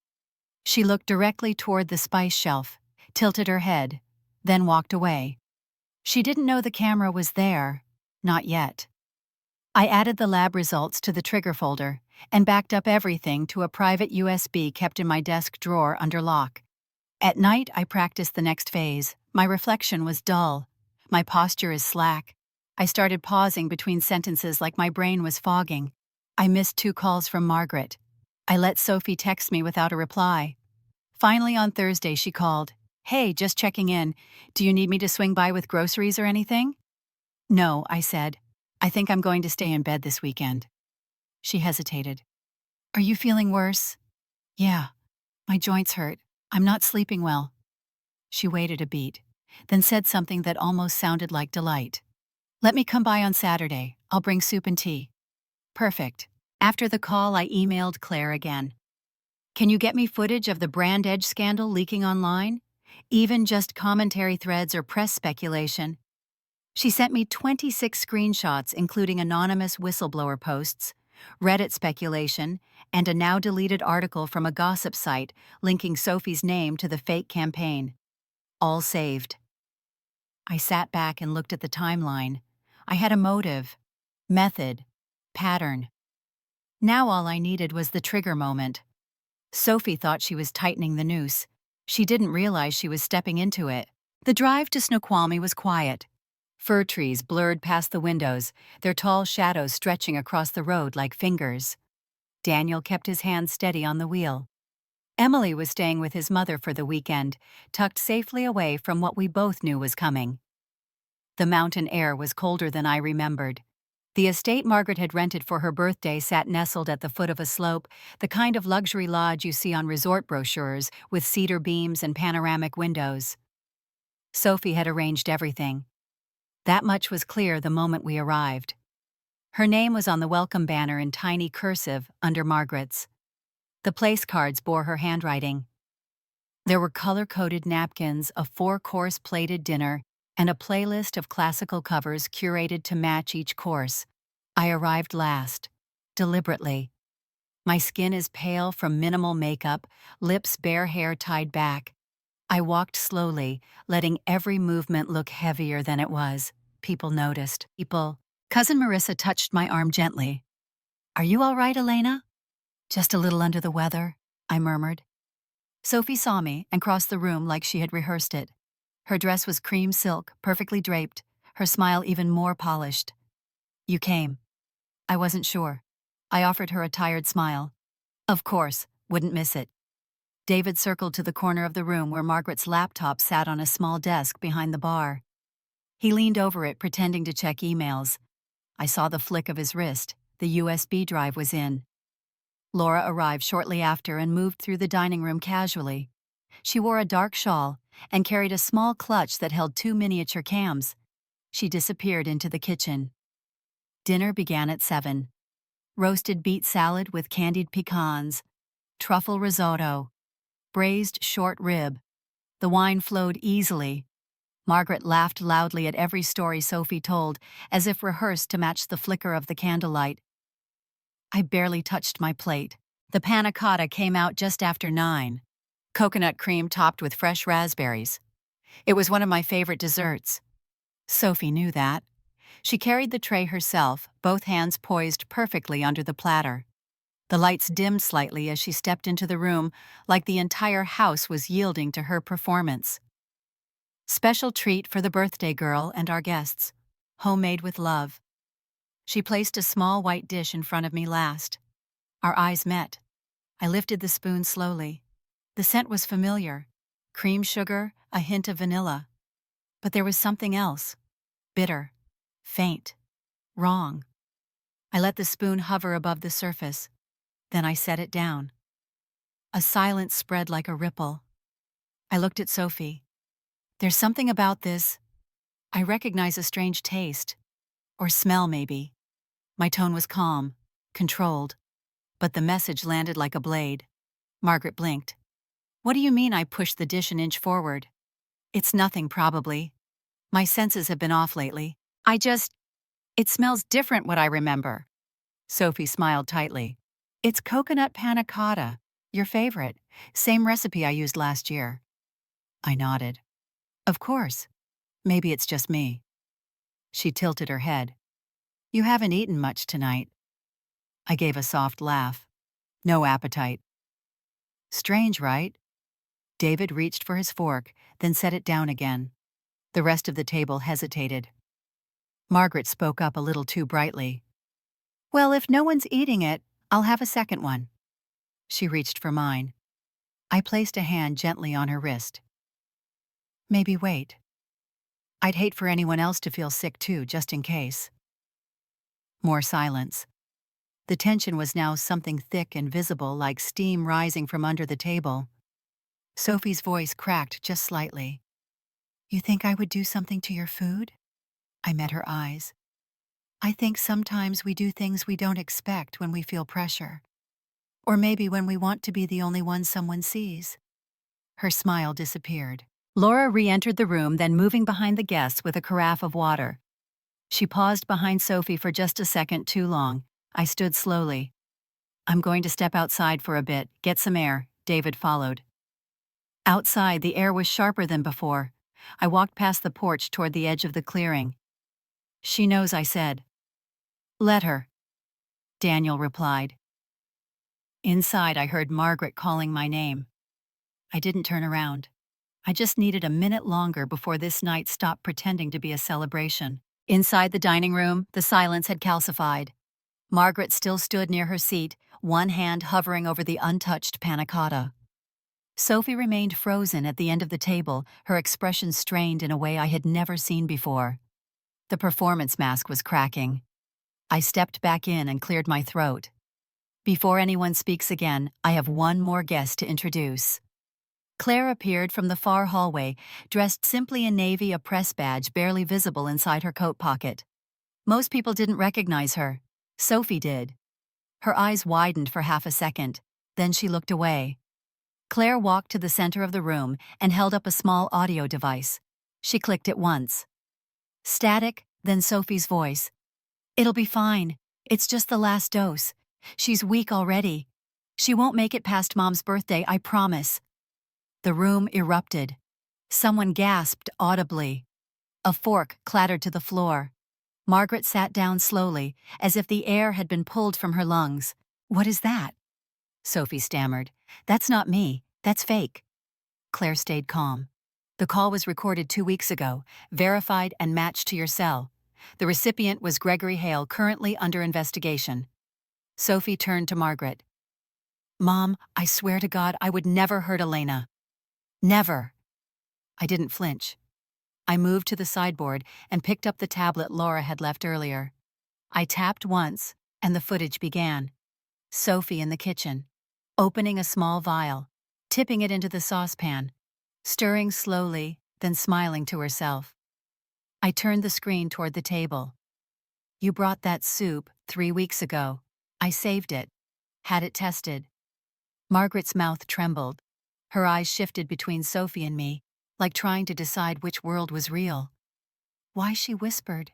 She looked directly toward the spice shelf, tilted her head, then walked away. She didn't know the camera was there, not yet. I added the lab results to the trigger folder and backed up everything to a private USB kept in my desk drawer under lock. At night, I practiced the next phase. My reflection was dull. My posture is slack. I started pausing between sentences like my brain was fogging. I missed 2 calls from Margaret. I let Sophie text me without a reply. Finally, on Thursday, she called. "Hey, just checking in. Do you need me to swing by with groceries or anything?" "No," I said. "I think I'm going to stay in bed this weekend." She hesitated. "Are you feeling worse?" "Yeah. My joints hurt. I'm not sleeping well." She waited a beat, then said something that almost sounded like delight. "Let me come by on Saturday. I'll bring soup and tea." "Perfect." After the call, I emailed Claire again. "Can you get me footage of the Brand Edge scandal leaking online? Even just commentary threads or press speculation." She sent me 26 screenshots, including anonymous whistleblower posts, Reddit speculation, and a now-deleted article from a gossip site linking Sophie's name to the fake campaign. All saved. I sat back and looked at the timeline. I had a motive, method, pattern. Now all I needed was the trigger moment. Sophie thought she was tightening the noose. She didn't realize she was stepping into it. The drive to Snoqualmie was quiet. Fir trees blurred past the windows, their tall shadows stretching across the road like fingers. Daniel kept his hand steady on the wheel. Emily was staying with his mother for the weekend, tucked safely away from what we both knew was coming. The mountain air was colder than I remembered. The estate Margaret had rented for her birthday sat nestled at the foot of a slope, the kind of luxury lodge you see on resort brochures, with cedar beams and panoramic windows. Sophie had arranged everything. That much was clear the moment we arrived. Her name was on the welcome banner in tiny cursive under Margaret's. The place cards bore her handwriting. There were color-coded napkins, a 4-course plated dinner, and a playlist of classical covers curated to match each course. I arrived last, deliberately. My skin is pale from minimal makeup, lips bare, hair tied back. I walked slowly, letting every movement look heavier than it was. People noticed. Cousin Marissa touched my arm gently. "Are you all right, Elena?" "Just a little under the weather," I murmured. Sophie saw me and crossed the room like she had rehearsed it. Her dress was cream silk, perfectly draped, her smile even more polished. "You came." I wasn't sure. I offered her a tired smile. "Of course, wouldn't miss it." David circled to the corner of the room where Margaret's laptop sat on a small desk behind the bar. He leaned over it, pretending to check emails. I saw the flick of his wrist. The USB drive was in. Laura arrived shortly after and moved through the dining room casually. She wore a dark shawl and carried a small clutch that held 2 miniature cams. She disappeared into the kitchen. Dinner began at 7. Roasted beet salad with candied pecans, truffle risotto, braised short rib. The wine flowed easily. Margaret laughed loudly at every story Sophie told, as if rehearsed to match the flicker of the candlelight. I barely touched my plate. The panna cotta came out just after 9. Coconut cream topped with fresh raspberries. It was one of my favorite desserts. Sophie knew that. She carried the tray herself, both hands poised perfectly under the platter. The lights dimmed slightly as she stepped into the room, like the entire house was yielding to her performance. Special treat for the birthday girl and our guests. Homemade with love. She placed a small white dish in front of me last. Our eyes met. I lifted the spoon slowly. The scent was familiar. Cream sugar, a hint of vanilla. But there was something else. Bitter. Faint. Wrong. I let the spoon hover above the surface. Then I set it down. A silence spread like a ripple. I looked at Sophie. "There's something about this. I recognize a strange taste. Or smell, maybe." My tone was calm, controlled. But the message landed like a blade. Margaret blinked. "What do you mean?" I pushed the dish an inch forward. "It's nothing, probably. My senses have been off lately. It smells different what I remember." Sophie smiled tightly. "It's coconut panna cotta, your favorite. Same recipe I used last year." I nodded. "Of course. Maybe it's just me." She tilted her head. "You haven't eaten much tonight." I gave a soft laugh. No appetite. Strange, right? David reached for his fork, then set it down again. The rest of the table hesitated. Margaret spoke up a little too brightly. "Well, if no one's eating it, I'll have a second one." She reached for mine. I placed a hand gently on her wrist. "Maybe wait. I'd hate for anyone else to feel sick too, just in case." More silence. The tension was now something thick and visible, like steam rising from under the table. Sophie's voice cracked just slightly. "You think I would do something to your food?" I met her eyes. "I think sometimes we do things we don't expect when we feel pressure. Or maybe when we want to be the only one someone sees." Her smile disappeared. Laura re-entered the room, then moving behind the guests with a carafe of water. She paused behind Sophie for just a second too long. I stood slowly. "I'm going to step outside for a bit, get some air." David followed. Outside, the air was sharper than before. I walked past the porch toward the edge of the clearing. "She knows," I said. "Let her," Daniel replied. Inside, I heard Margaret calling my name. I didn't turn around. I just needed a minute longer before this night stopped pretending to be a celebration. Inside the dining room, the silence had calcified. Margaret still stood near her seat, one hand hovering over the untouched panna cotta. Sophie remained frozen at the end of the table, her expression strained in a way I had never seen before. The performance mask was cracking. I stepped back in and cleared my throat. Before anyone speaks again, I have one more guest to introduce. Claire appeared from the far hallway, dressed simply in navy, a press badge barely visible inside her coat pocket. Most people didn't recognize her. Sophie did. Her eyes widened for half a second, then she looked away. Claire walked to the center of the room and held up a small audio device. She clicked it once. Static, then Sophie's voice. "It'll be fine. It's just the last dose. She's weak already. She won't make it past Mom's birthday, I promise." The room erupted. Someone gasped audibly. A fork clattered to the floor. Margaret sat down slowly, as if the air had been pulled from her lungs. "What is that?" Sophie stammered. "That's not me. That's fake." Claire stayed calm. "The call was recorded 2 weeks ago, verified and matched to your cell. The recipient was Gregory Hale, currently under investigation." Sophie turned to Margaret. "Mom, I swear to God I would never hurt Elena. Never." I didn't flinch. I moved to the sideboard and picked up the tablet Laura had left earlier. I tapped once, and the footage began. Sophie in the kitchen, opening a small vial, tipping it into the saucepan, stirring slowly, then smiling to herself. I turned the screen toward the table. "You brought that soup 3 weeks ago. I saved it. Had it tested." Margaret's mouth trembled. Her eyes shifted between Sophie and me, like trying to decide which world was real. "Why?" she whispered.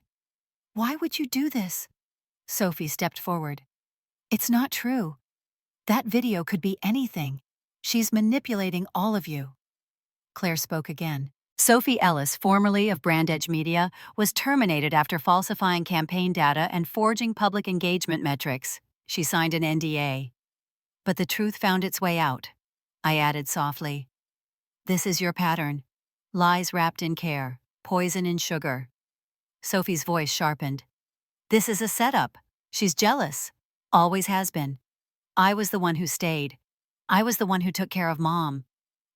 "Why would you do this?" Sophie stepped forward. "It's not true. That video could be anything. She's manipulating all of you." Claire spoke again. "Sophie Ellis, formerly of Brand Edge Media, was terminated after falsifying campaign data and forging public engagement metrics. She signed an NDA. But the truth found its way out." I added softly. "This is your pattern. Lies wrapped in care, poison in sugar." Sophie's voice sharpened. "This is a setup. She's jealous. Always has been. I was the one who stayed. I was the one who took care of Mom.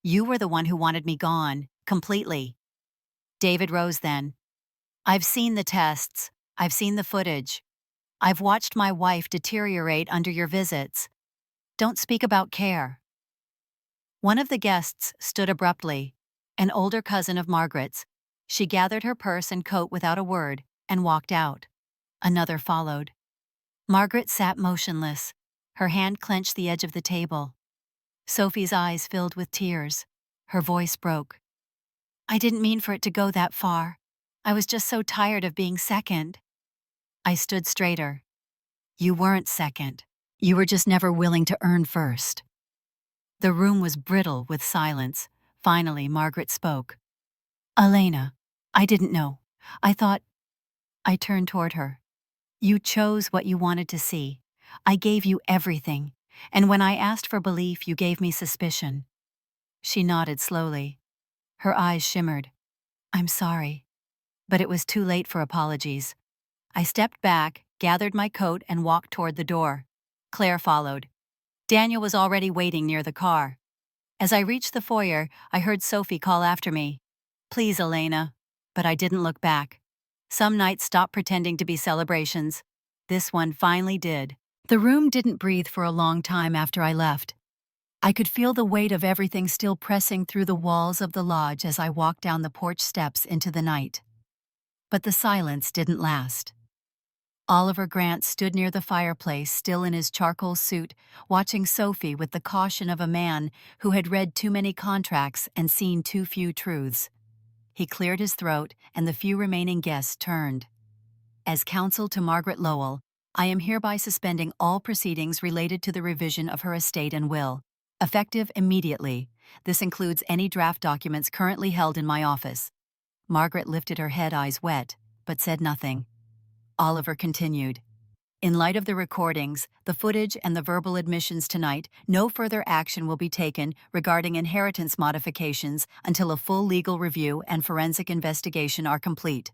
You were the one who wanted me gone, completely." David rose then. "I've seen the tests. I've seen the footage. I've watched my wife deteriorate under your visits. Don't speak about care." One of the guests stood abruptly, an older cousin of Margaret's. She gathered her purse and coat without a word and walked out. Another followed. Margaret sat motionless, her hand clenched the edge of the table. Sophie's eyes filled with tears. Her voice broke. "I didn't mean for it to go that far. I was just so tired of being second." I stood straighter. "You weren't second. You were just never willing to earn first." The room was brittle with silence. Finally, Margaret spoke. "Elena, I didn't know. I thought—" I turned toward her. "You chose what you wanted to see. I gave you everything. And when I asked for belief, you gave me suspicion." She nodded slowly. Her eyes shimmered. "I'm sorry." But it was too late for apologies. I stepped back, gathered my coat, and walked toward the door. Claire followed. Daniel was already waiting near the car. As I reached the foyer, I heard Sophie call after me. "Please, Elena." But I didn't look back. Some nights stop pretending to be celebrations. This one finally did. The room didn't breathe for a long time after I left. I could feel the weight of everything still pressing through the walls of the lodge as I walked down the porch steps into the night. But the silence didn't last. Oliver Grant stood near the fireplace, still in his charcoal suit, watching Sophie with the caution of a man who had read too many contracts and seen too few truths. He cleared his throat, and the few remaining guests turned. "As counsel to Margaret Lowell, I am hereby suspending all proceedings related to the revision of her estate and will, effective immediately. This includes any draft documents currently held in my office." Margaret lifted her head, eyes wet, but said nothing. Oliver continued. "In light of the recordings, the footage, and the verbal admissions tonight, no further action will be taken regarding inheritance modifications until a full legal review and forensic investigation are complete."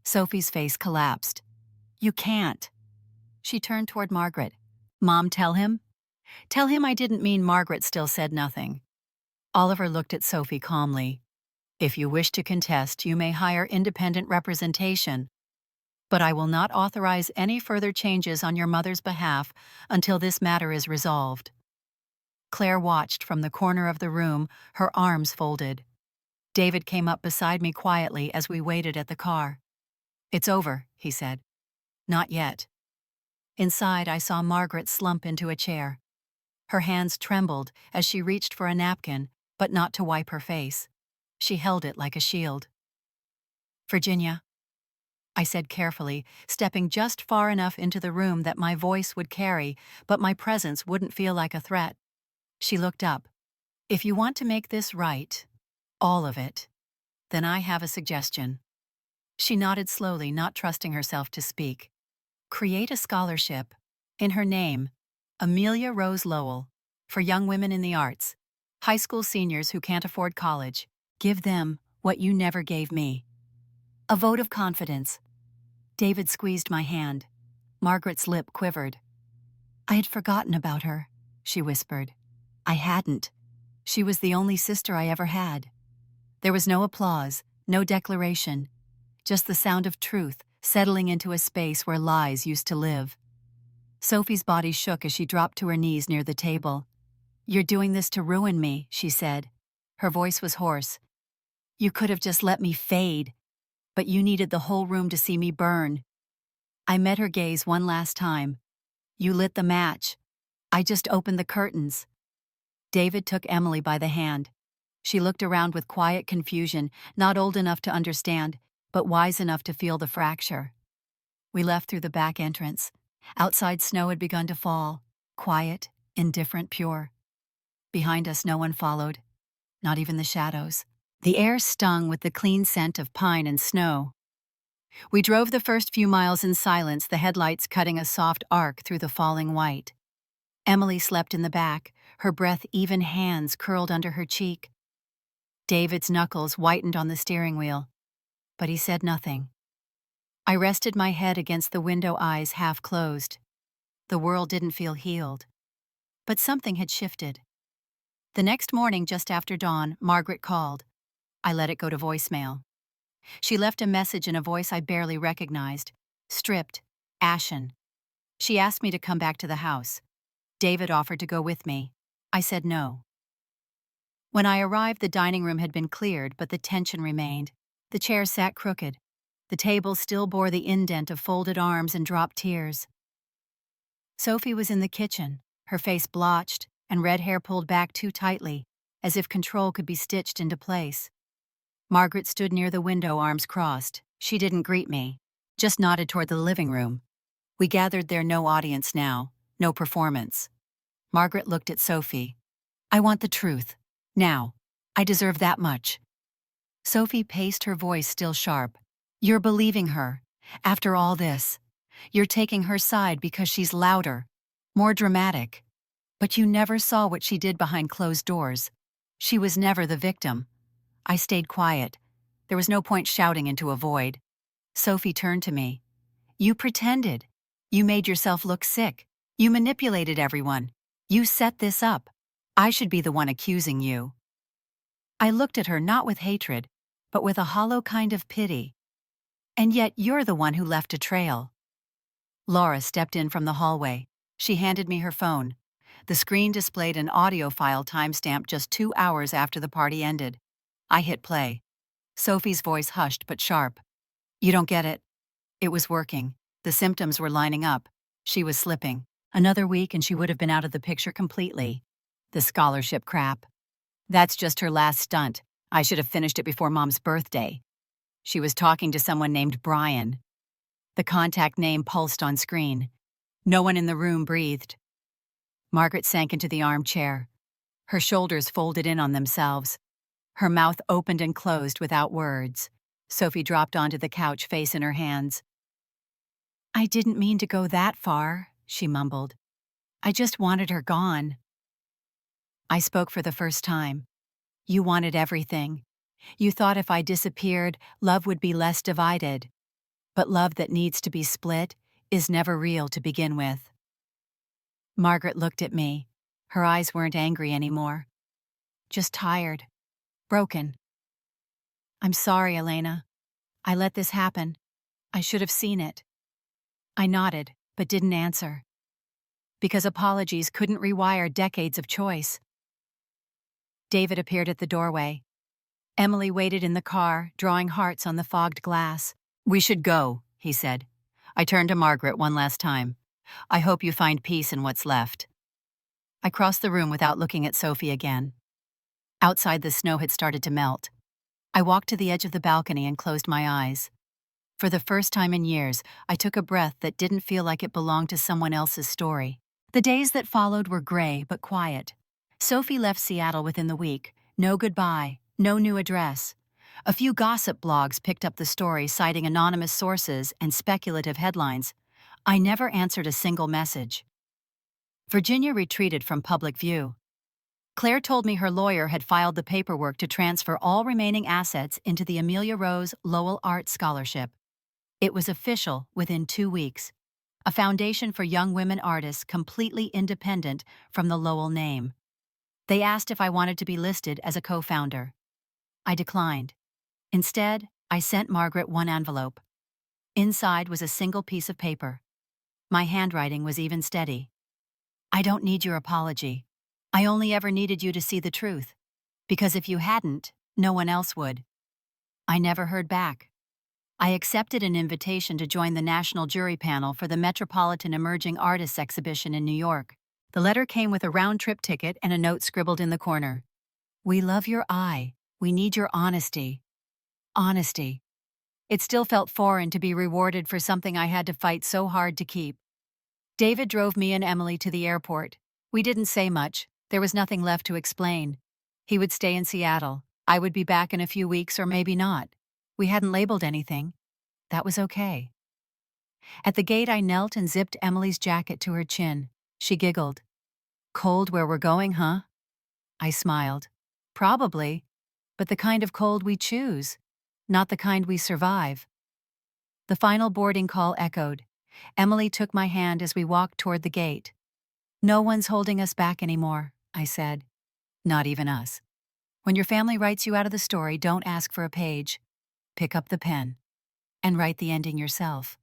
Sophie's face collapsed. "You can't." She turned toward Margaret. "Mom, tell him?" "Tell him I didn't mean." Margaret still said nothing. Oliver looked at Sophie calmly. If you wish to contest, you may hire independent representation, but I will not authorize any further changes on your mother's behalf until this matter is resolved. Claire watched from the corner of the room, her arms folded. David came up beside me quietly as we waited at the car. It's over, he said. Not yet. Inside, I saw Margaret slump into a chair. Her hands trembled as she reached for a napkin, but not to wipe her face. She held it like a shield. Virginia, I said carefully, stepping just far enough into the room that my voice would carry, but my presence wouldn't feel like a threat. She looked up. If you want to make this right, all of it, then I have a suggestion. She nodded slowly, not trusting herself to speak. Create a scholarship, in her name, Amelia Rose Lowell, for young women in the arts, high school seniors who can't afford college. Give them what you never gave me. A vote of confidence. David squeezed my hand. Margaret's lip quivered. I had forgotten about her, she whispered. I hadn't. She was the only sister I ever had. There was no applause, no declaration, just the sound of truth settling into a space where lies used to live. Sophie's body shook as she dropped to her knees near the table. You're doing this to ruin me, she said. Her voice was hoarse. You could have just let me fade, but you needed the whole room to see me burn. I met her gaze one last time. You lit the match. I just opened the curtains. David took Emily by the hand. She looked around with quiet confusion, not old enough to understand, but wise enough to feel the fracture. We left through the back entrance. Outside, snow had begun to fall, quiet, indifferent, pure. Behind us, no one followed, not even the shadows. The air stung with the clean scent of pine and snow. We drove the first few miles in silence, the headlights cutting a soft arc through the falling white. Emily slept in the back, her breath-even hands curled under her cheek. David's knuckles whitened on the steering wheel, but he said nothing. I rested my head against the window, eyes half closed. The world didn't feel healed, but something had shifted. The next morning, just after dawn, Margaret called. I let it go to voicemail. She left a message in a voice I barely recognized, stripped, ashen. She asked me to come back to the house. David offered to go with me. I said no. When I arrived, the dining room had been cleared, but the tension remained. The chairs sat crooked. The table still bore the indent of folded arms and dropped tears. Sophie was in the kitchen, her face blotched and red hair pulled back too tightly, as if control could be stitched into place. Margaret stood near the window, arms crossed. She didn't greet me, just nodded toward the living room. We gathered there, no audience now, no performance. Margaret looked at Sophie. I want the truth. Now. I deserve that much. Sophie paced, her voice still sharp. You're believing her. After all this, you're taking her side because she's louder, more dramatic. But you never saw what she did behind closed doors. She was never the victim. I stayed quiet. There was no point shouting into a void. Sophie turned to me. You pretended. You made yourself look sick. You manipulated everyone. You set this up. I should be the one accusing you. I looked at her not with hatred, but with a hollow kind of pity. And yet you're the one who left a trail. Laura stepped in from the hallway. She handed me her phone. The screen displayed an audio file timestamped just 2 hours after the party ended. I hit play. Sophie's voice hushed but sharp. You don't get it. It was working. The symptoms were lining up. She was slipping. Another week and she would have been out of the picture completely. The scholarship crap. That's just her last stunt. I should have finished it before Mom's birthday. She was talking to someone named Brian. The contact name pulsed on screen. No one in the room breathed. Margaret sank into the armchair. Her shoulders folded in on themselves. Her mouth opened and closed without words. Sophie dropped onto the couch, face in her hands. I didn't mean to go that far, she mumbled. I just wanted her gone. I spoke for the first time. You wanted everything. You thought if I disappeared, love would be less divided. But love that needs to be split is never real to begin with. Margaret looked at me. Her eyes weren't angry anymore. Just tired. Broken. I'm sorry, Elena. I let this happen. I should have seen it. I nodded, but didn't answer. Because apologies couldn't rewire decades of choice. David appeared at the doorway. Emily waited in the car, drawing hearts on the fogged glass. "We should go," he said. I turned to Margaret one last time. "I hope you find peace in what's left." I crossed the room without looking at Sophie again. Outside, the snow had started to melt. I walked to the edge of the balcony and closed my eyes. For the first time in years, I took a breath that didn't feel like it belonged to someone else's story. The days that followed were gray but quiet. Sophie left Seattle within the week. No goodbye, no new address. A few gossip blogs picked up the story, citing anonymous sources and speculative headlines. I never answered a single message. Virginia retreated from public view. Claire told me her lawyer had filed the paperwork to transfer all remaining assets into the Amelia Rose Lowell Art Scholarship. It was official within 2 weeks. A foundation for young women artists completely independent from the Lowell name. They asked if I wanted to be listed as a co-founder. I declined. Instead, I sent Margaret one envelope. Inside was a single piece of paper. My handwriting was even steady. "I don't need your apology. I only ever needed you to see the truth. Because if you hadn't, no one else would." I never heard back. I accepted an invitation to join the national jury panel for the Metropolitan Emerging Artists exhibition in New York. The letter came with a round-trip ticket and a note scribbled in the corner. "We love your eye. We need your honesty." Honesty. It still felt foreign to be rewarded for something I had to fight so hard to keep. David drove me and Emily to the airport. We didn't say much. There was nothing left to explain. He would stay in Seattle. I would be back in a few weeks or maybe not. We hadn't labeled anything. That was okay. At the gate, I knelt and zipped Emily's jacket to her chin. She giggled. "Cold where we're going, huh?" I smiled. "Probably, but the kind of cold we choose, not the kind we survive." The final boarding call echoed. Emily took my hand as we walked toward the gate. "No one's holding us back anymore," I said. "Not even us. When your family writes you out of the story, don't ask for a page. Pick up the pen and write the ending yourself."